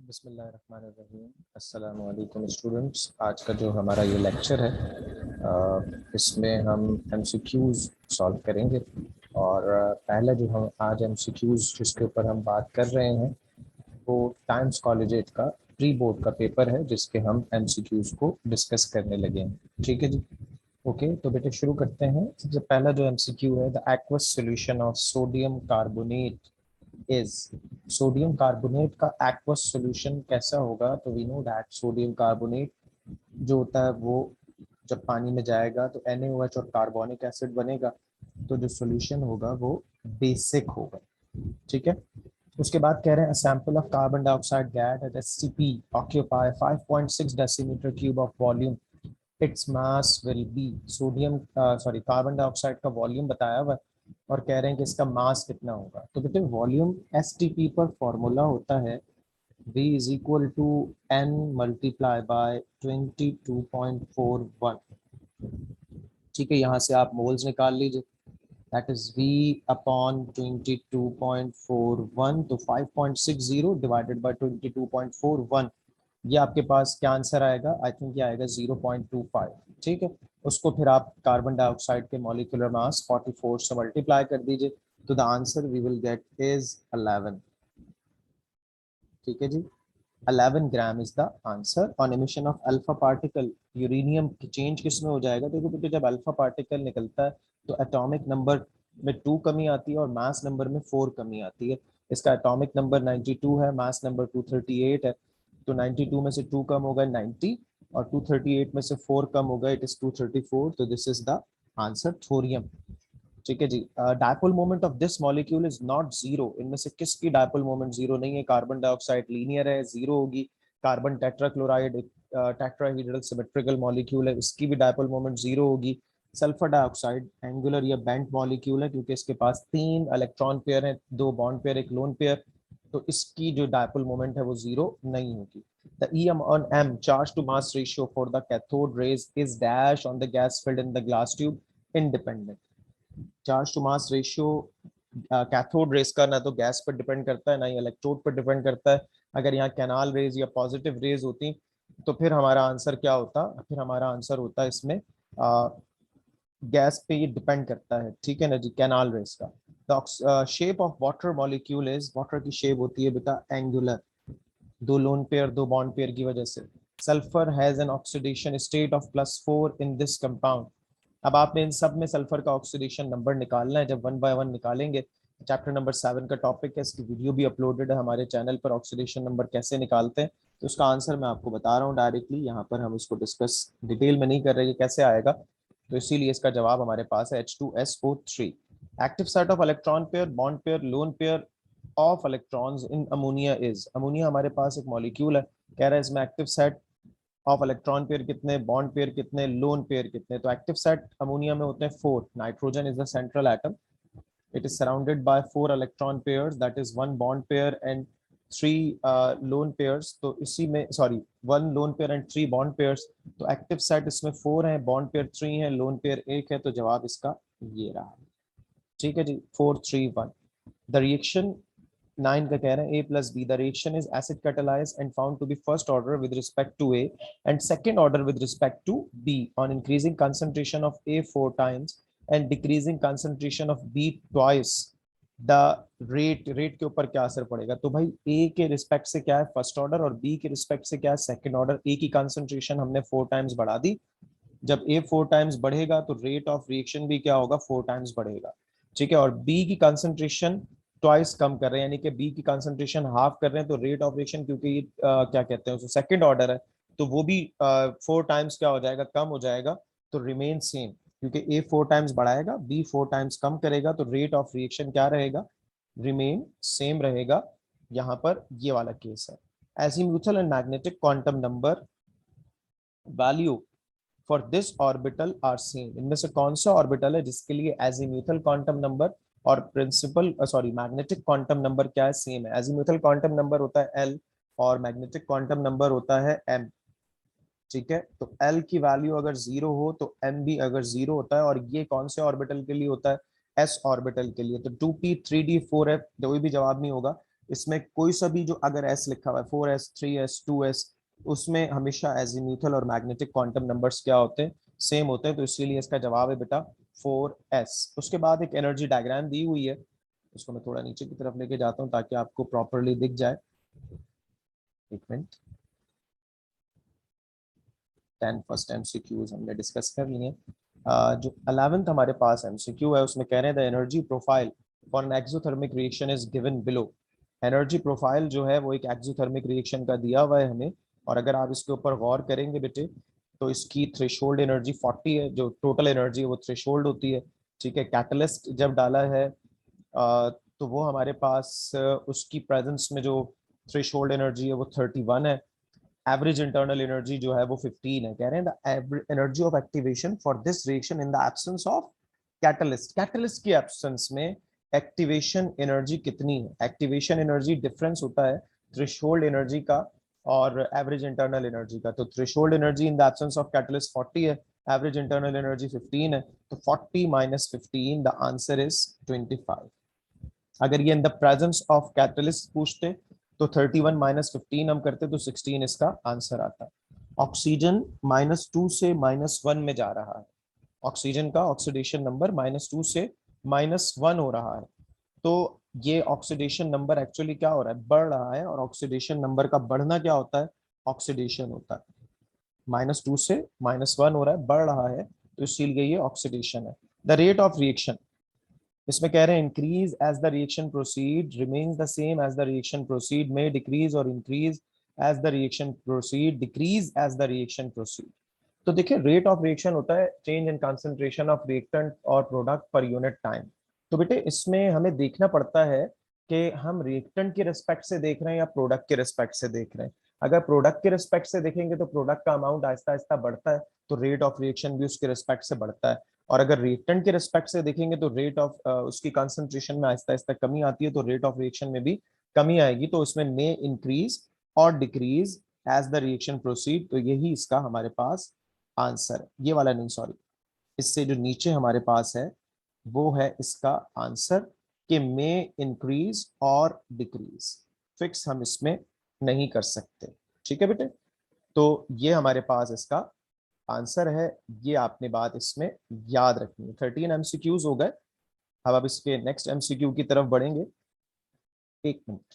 बिस्मिल्लाहिर्रहमानिर्रहीम। अस्सलामु अलैकुम स्टूडेंट्स। आज का जो हमारा ये लेक्चर है इसमें हम एमसीक्यूज़ सॉल्व करेंगे। और पहला जो हम आज एमसीक्यूज़ जिसके ऊपर हम बात कर रहे हैं वो टाइम्स कॉलेजिएट का प्री बोर्ड का पेपर है जिसके हम एमसीक्यूज़ को डिस्कस करने लगे हैं। ठीक है जी। ओके, तो बेटे शुरू करते हैं। सबसे पहला जो एमसीक्यू है, the aqueous solution of sodium carbonate is. Sodium carbonate का एक्वस सॉल्यूशन कैसा होगा? तो we know that sodium carbonate जो होता है वो जब पानी में जाएगा तो NaOH और कार्बोनिक एसिड बनेगा, तो जो सॉल्यूशन होगा वो बेसिक होगा। ठीक है। उसके बाद कह रहे हैं sample of carbon dioxide gas at SCP occupy 5.6 decimetre cube of volume, its mass will be. Sodium sorry carbon dioxide का वॉल्यूम बताया हुआ है और कह रहे हैं कि इसका मास कितना होगा। तो बेटे वॉल्यूम STP पर फॉर्मूला होता है V is equal to N multiply by 22.41। ठीक है, यहाँ से आप मोल्स निकाल लीजिए। दैट इज V अपॉन 22.41, तो 5.60 डिवाइडेड बाय 22.41, ये आपके पास क्या आंसर आएगा? आई थिंक ये आएगा 0.25। ठीक है, उसको फिर आप कार्बन डाइऑक्साइड के मॉलिक्यूलर मास 44 से मल्टीप्लाई कर दीजिए, तो the answer we will get is 11। ठीक है जी, 11 gram is the answer on emission of alpha particle. Uranium change किस में हो जाएगा? देखो बेटे, जब अल्फा पार्टिकल निकलता है तो एटॉमिक नंबर में 2 कमी आती है और मास नंबर में 4 कमी आती है। इसका एटॉमिक नंबर 92 है, मास नंबर 238 है, तो 92 में से 2 कम होगा 90 और 238 में से 4 कम होगा, इट इज 234, तो this is the answer thorium. ठीक है जी। Dipole moment of this molecule is not zero. इनमें से किसकी डायपोल मोमेंट जीरो नहीं है? कार्बन डाइऑक्साइड लीनियर है, जीरो होगी। Carbon tetrachloride tetrahedral symmetrical molecule है, इसकी भी डायपोल मोमेंट जीरो होगी। सल्फर डाइऑक्साइड एंगुलर या बेंट मॉलिक्यूल है क्योंकि इसके पास 3 इलेक्ट्रॉन पेयर है, 2 बॉन्ड पेयर, एक लोन पेयर, तो इसकी जो डायपोल मोमेंट है वो जीरो नहीं होगी। The EM on M charge to mass ratio for the cathode rays is dash on the gas filled in the glass tube independent। Charge to mass ratio cathode rays का ना तो gas पर depend करता है ना ही electrode पर depend करता है। अगर यहाँ कैनाल रेज या पॉजिटिव रेज होती तो फिर हमारा आंसर क्या होता? फिर हमारा आंसर होता इसमें गैस पे ये डिपेंड करता है। ठीक है ना जी, कैनाल रेस का। The shape of water molecule is, water की शेप होती है बेटा angular, 2 lone pair 2 bond pair की वजह से। Sulphur has an oxidation state of +4 in this compound. अब आपने इन सब में सल्फर का ऑक्सीडेशन नंबर निकालना है। जब 1 बाय 1 निकालेंगे, चैप्टर नंबर 7 का टॉपिक है, इसकी वीडियो भी अपलोडेड है हमारे चैनल पर, ऑक्सीडेशन नंबर कैसे निकालते हैं। तो उसका आंसर मैं आपको बता रहा हूँ डायरेक्टली, यहाँ पर हम इसको डिस्कस डिटेल में नहीं कर रहे कैसे आएगा, तो इसीलिए इसका जवाब हमारे पास है H2SO3। Active set of electron pair, bond pair, lone pair of electrons in ammonia is. Ammonia हमारे पास एक मॉलिक्यूल है, कह रहा है इसमें active set of electron pair कितने, बॉन्ड पेयर कितने, लोन पेयर कितने। तो एक्टिव सेट अमोनिया में होते हैं 4। Nitrogen is the central atom, it is surrounded by 4 electron pairs, that is 1 bond pair and 3 lone pairs. तो इसी में sorry 1 lone pair and 3 bond pairs. तो एक्टिव सेट इसमें 4 है, बॉन्ड पेयर 3 है, लोन पेयर 1 है, तो जवाब इसका ये रहा। ठीक है जी, 4 3 1। द रिएक्शन 9 का कह रहे हैं A plus B, the reaction is acid catalyzed and found to be first order with respect to A and second order with respect to B on increasing concentration of A 4 times and decreasing concentration of B twice। The rate के ऊपर क्या असर पड़ेगा? तो भाई A के respect से क्या है फर्स्ट ऑर्डर और B के रिस्पेक्ट से क्या है सेकंड ऑर्डर। A की कंसंट्रेशन हमने 4 टाइम्स बढ़ा दी, जब A 4 टाइम्स बढ़ेगा तो रेट ऑफ रिएक्शन भी क्या होगा? 4 टाइम्स बढ़ेगा। ठीक है, और B की कंसंट्रेशन ट्वाइस कम कर रहे हैं, यानी कि बी की कंसंट्रेशन हाफ कर रहे हैं, तो रेट ऑफ रिएक्शन क्योंकि ये क्या कहते हैं उसको सेकंड ऑर्डर है, तो वो भी 4 टाइम्स क्या हो जाएगा? कम हो जाएगा। तो रिमेन सेम, क्योंकि ए 4 टाइम्स बढ़ाएगा, बी 4 टाइम्स कम करेगा, तो रेट ऑफ रिएक्शन क्या रहेगा? रिमेन सेम रहेगा। यहाँ पर ये वाला केस है। Azimuthal and magnetic quantum number value for this orbital are same. इनमें से कौन सा ऑर्बिटल है जिसके लिए एजीम्यूथल क्वांटम नंबर और principal sorry magnetic quantum number क्या है? सेम है। एजीम्यूथल क्वांटम नंबर होता है एल और मैग्नेटिक क्वांटम नंबर होता है एम। ठीक है, तो एल की वैल्यू अगर जीरो हो तो एम भी अगर जीरो होता है, और ये कौन से ऑर्बिटल के लिए होता है? एस ऑर्बिटल के लिए। तो 2p 3d 4f कोई भी जवाब नहीं होगा, इसमें कोई सा भी जो अगर एस लिखा हुआ है 4s 3s 2s, उसमें हमेशा एजीम्यूथल और मैग्नेटिक क्वांटम नंबर्स क्या होते हैं, सेम होते हैं, तो इसीलिए इसका जवाब है बेटा 4s। उसके बाद एक एनर्जी डायग्राम दी हुई है, उसको मैं थोड़ा नीचे की तरफ लेके जाता हूँ ताकि आपको प्रॉपरली दिख जाए। एक मिनट। 10 फर्स्ट एमसीक्यूज हमने डिस्कस कर लिए हैं। जो 11th हमारे पास एमसीक्यू है उसमें कह रहे हैं the energy profile for an exothermic reaction is given below. Energy profile जो है वो एक एक्सोथर्मिक रिएक्शन का दिया हुआ है हमें, और अगर आप इसके ऊपर गौर करेंगे बेटे तो इसकी थ्रेशोल्ड एनर्जी 40 है, जो टोटल एनर्जी है वो थ्रेशोल्ड होती है। ठीक है, कैटलिस्ट जब डाला है तो वो हमारे पास उसकी प्रेजेंस में जो थ्रेशोल्ड एनर्जी है वो 31 है। एवरेज इंटरनल एनर्जी जो है वो 15 है। कह रहे हैं the energy of activation for this reaction in the absence of catalyst. Catalyst की एब्सेंस में एक्टिवेशन एनर्जी कितनी है। एक्टिवेशन एनर्जी डिफरेंस होता है थ्रेशोल्ड एनर्जी का और एवरेज इंटरनल एनर्जी का। तो threshold energy in the absence of catalyst 40 है, एवरेज इंटरनल एनर्जी 15 है, तो 40 माइनस 15 द आंसर इज 25। अगर ये in the presence of catalyst पूछते तो 31 माइनस 15 हम करते तो 16 इसका आंसर आता। ऑक्सीजन -2 से -1 में जा रहा है, ऑक्सीजन का ऑक्सीडेशन नंबर -2 से -1 हो रहा है। तो ये ऑक्सीडेशन नंबर एक्चुअली क्या हो रहा है, बढ़ रहा है, और ऑक्सीडेशन नंबर का बढ़ना क्या होता है, ऑक्सीडेशन होता है। -2 से -1 हो रहा है, बढ़ रहा है, तो इसीलिए ये ऑक्सीडेशन है। द रेट ऑफ रिएक्शन, इसमें कह रहे हैं increase as the reaction proceed, remains the same as the reaction proceed, में डिक्रीज और increase as the reaction proceed, decrease as the reaction proceed. तो देखिए रेट ऑफ रिएक्शन होता है change in concentration of reactant और product per unit time. तो बेटे इसमें हमें देखना पड़ता है कि हम रिएक्टेंट के रिस्पेक्ट से देख रहे हैं या प्रोडक्ट के रिस्पेक्ट से देख रहे हैं। अगर प्रोडक्ट के रिस्पेक्ट से देखेंगे तो प्रोडक्ट का अमाउंट आहिस्ता आहिस्ता बढ़ता है, तो रेट ऑफ रिएक्शन भी उसके रिस्पेक्ट से बढ़ता है। और अगर रिएक्टेंट के रिस्पेक्ट से देखेंगे तो रेट ऑफ उसकी कंसंट्रेशन में आहिस्ता आहिस्ता कमी आती है, तो रेट ऑफ रिएक्शन में भी कमी आएगी। तो इसमें मे इंक्रीज और decrease as the reaction proceed, तो यही इसका हमारे पास आंसर है। ये वाला नहीं, सॉरी, इससे जो नीचे हमारे पास है वो है इसका आंसर कि मे इंक्रीज और डिक्रीज। फिक्स हम इसमें नहीं कर सकते। ठीक है बेटे, तो ये हमारे पास इसका आंसर है। ये आपने बात इसमें याद रखनी है। 13 एमसीक्यूज हो गए। अब इसके नेक्स्ट एमसीक्यू की तरफ बढ़ेंगे। एक मिनट।